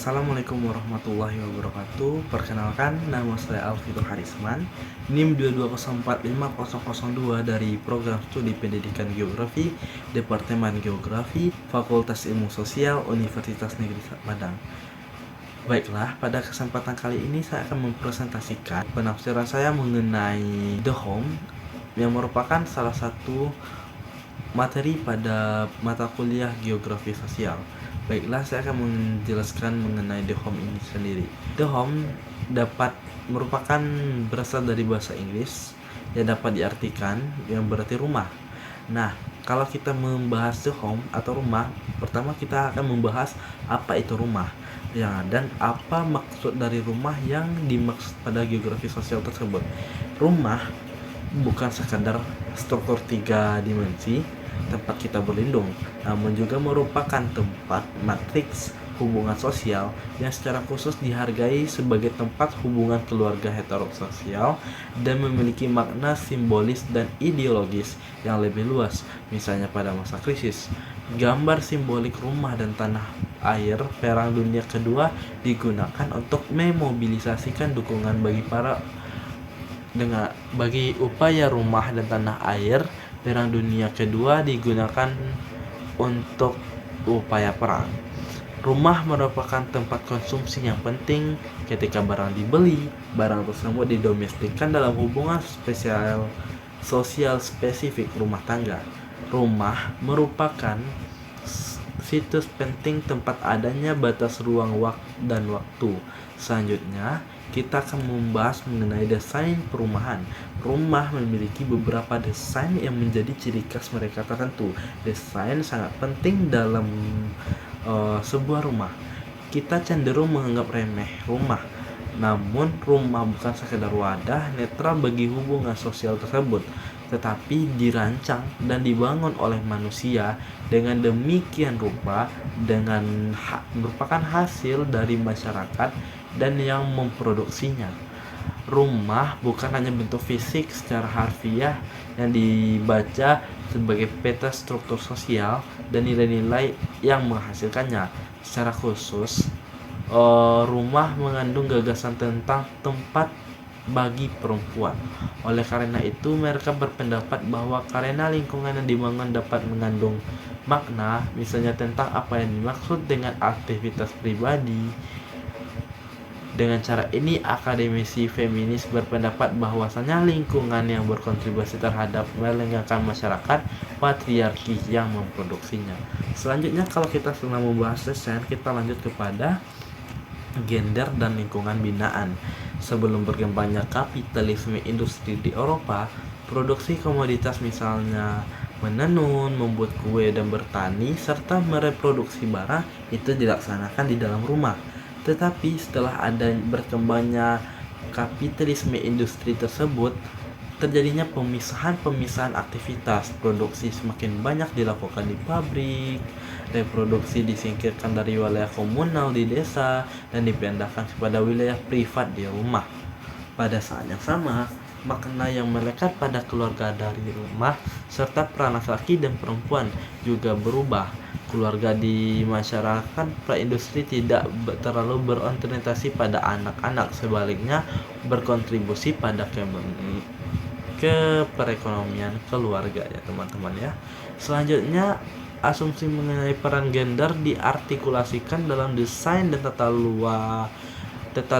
Assalamualaikum warahmatullahi wabarakatuh. Perkenalkan, nama saya Alfitur Harisman, NIM 220450002 dari Program Studi Pendidikan Geografi, Departemen Geografi, Fakultas Ilmu Sosial, Universitas Negeri Padang. Baiklah, pada kesempatan kali ini saya akan mempresentasikan penafsiran saya mengenai The Home, yang merupakan salah satu materi pada mata kuliah Geografi Sosial. Baiklah, saya akan menjelaskan mengenai The Home ini sendiri. The Home merupakan berasal dari bahasa Inggris yang dapat diartikan yang berarti rumah. Nah, kalau kita membahas The Home atau rumah, pertama kita akan membahas apa itu rumah, ya, dan apa maksud dari rumah yang dimaksud pada geografi sosial tersebut. Rumah bukan sekadar struktur 3 dimensi tempat kita berlindung, namun juga merupakan tempat matriks hubungan sosial yang secara khusus dihargai sebagai tempat hubungan keluarga heterososial dan memiliki makna simbolis dan ideologis yang lebih luas. Misalnya pada masa krisis, gambar simbolik rumah dan tanah air Perang Dunia Kedua digunakan untuk memobilisasikan dukungan bagi upaya rumah dan tanah air Perang Dunia Kedua digunakan untuk upaya perang. Rumah merupakan tempat konsumsi yang penting ketika barang dibeli. Barang tersebut didomestikkan dalam hubungan sosial spesifik rumah tangga. Rumah merupakan situs penting tempat adanya batas ruang dan waktu. Selanjutnya, kita akan membahas mengenai desain perumahan. Rumah memiliki beberapa desain yang menjadi ciri khas mereka tertentu. Desain sangat penting dalam sebuah rumah. Kita cenderung menganggap remeh rumah, namun rumah bukan sekedar wadah netral bagi hubungan sosial tersebut, tetapi dirancang dan dibangun oleh manusia dengan demikian rupa merupakan hasil dari masyarakat dan yang memproduksinya. Rumah bukan hanya bentuk fisik secara harfiah yang dibaca sebagai peta struktur sosial dan nilai-nilai yang menghasilkannya. Secara khusus, rumah mengandung gagasan tentang tempat bagi perempuan. Oleh karena itu, mereka berpendapat bahwa karena lingkungan yang dibangun dapat mengandung makna, misalnya tentang apa yang dimaksud dengan aktivitas pribadi. Dengan cara ini, akademisi feminis berpendapat bahwasanya lingkungan yang berkontribusi terhadap melenggang masyarakat patriarki yang memproduksinya. Selanjutnya, kalau kita sudah membahas desain, kita lanjut kepada gender dan lingkungan binaan. Sebelum berkembangnya kapitalisme industri di Eropa, produksi komoditas misalnya menenun, membuat kue dan bertani serta mereproduksi barang itu dilaksanakan di dalam rumah. Tetapi setelah berkembangnya kapitalisme industri tersebut, terjadinya pemisahan aktivitas. Produksi semakin banyak dilakukan di pabrik, reproduksi disingkirkan dari wilayah komunal di desa dan dipindahkan kepada wilayah privat di rumah. Pada saat yang sama, makna yang melekat pada keluarga dari rumah serta peran laki-laki dan perempuan juga berubah. Keluarga di masyarakat praindustri tidak terlalu berorientasi pada anak-anak, sebaliknya berkontribusi pada ke perekonomian keluarga, ya teman-teman ya. Selanjutnya, asumsi mengenai peran gender diartikulasikan dalam desain dan tata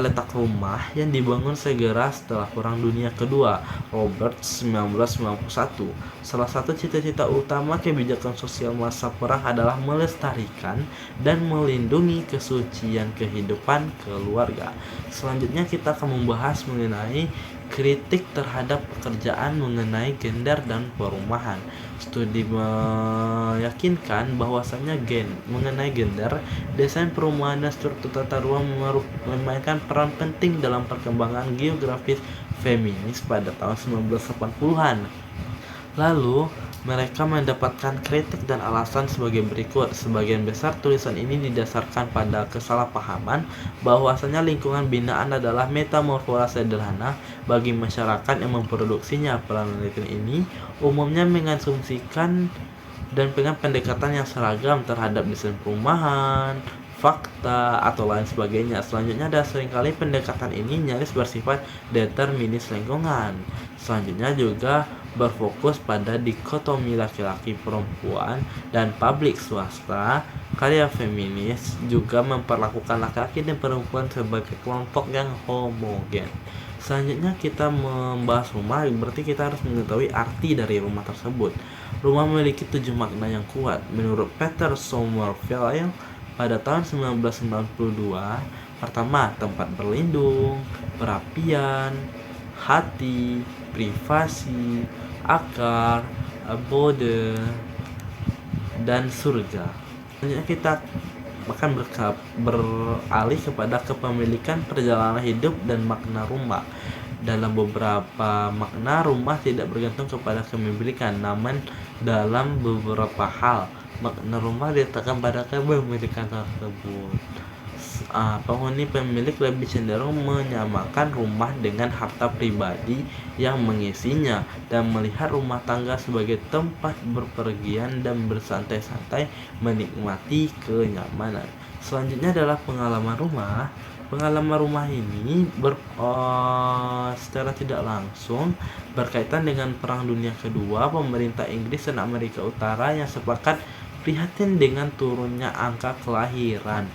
letak rumah yang dibangun segera setelah Perang Dunia Kedua, Roberts 1991. Salah satu cita-cita utama kebijakan sosial masa perang adalah melestarikan dan melindungi kesucian kehidupan keluarga. Selanjutnya kita akan membahas mengenai kritik terhadap pekerjaan mengenai gender dan perumahan. Studi meyakinkan bahwasannya mengenai gender, desain perumahan dan struktur tata ruang memainkan peran penting dalam perkembangan geografis feminis pada tahun 1980-an. Lalu, mereka mendapatkan kritik dan alasan sebagai berikut. Sebagian besar tulisan ini didasarkan pada kesalahpahaman bahwasanya lingkungan binaan adalah metamorfosa sederhana bagi masyarakat yang memproduksinya. Penelitian ini umumnya mengasumsikan dan dengan pendekatan yang seragam terhadap desain perumahan, fakta, atau lain sebagainya. Selanjutnya ada seringkali pendekatan ini nyaris bersifat determinis lingkungan. Selanjutnya juga berfokus pada dikotomi laki-laki perempuan dan publik swasta. Karya feminis juga memperlakukan laki-laki dan perempuan sebagai kelompok yang homogen. Selanjutnya kita membahas rumah, berarti kita harus mengetahui arti dari rumah tersebut. Rumah memiliki 7 makna yang kuat. Menurut Peter Somerville pada tahun 1992, pertama, tempat berlindung, perapian, hati, privasi, akar, abode, dan surga. Selanjutnya kita akan beralih kepada kepemilikan, perjalanan hidup, dan makna rumah. Dalam beberapa makna, rumah tidak bergantung kepada kepemilikan, namun dalam beberapa hal, makna rumah diletakkan pada kepemilikan tersebut. Penghuni pemilik lebih cenderung menyamakan rumah dengan harta pribadi yang mengisinya dan melihat rumah tangga sebagai tempat berpergian dan bersantai-santai menikmati kenyamanan. Selanjutnya adalah pengalaman rumah. Pengalaman rumah ini secara tidak langsung berkaitan dengan Perang Dunia Kedua. Pemerintah Inggris dan Amerika Utara yang sepakat prihatin dengan turunnya angka kelahiran.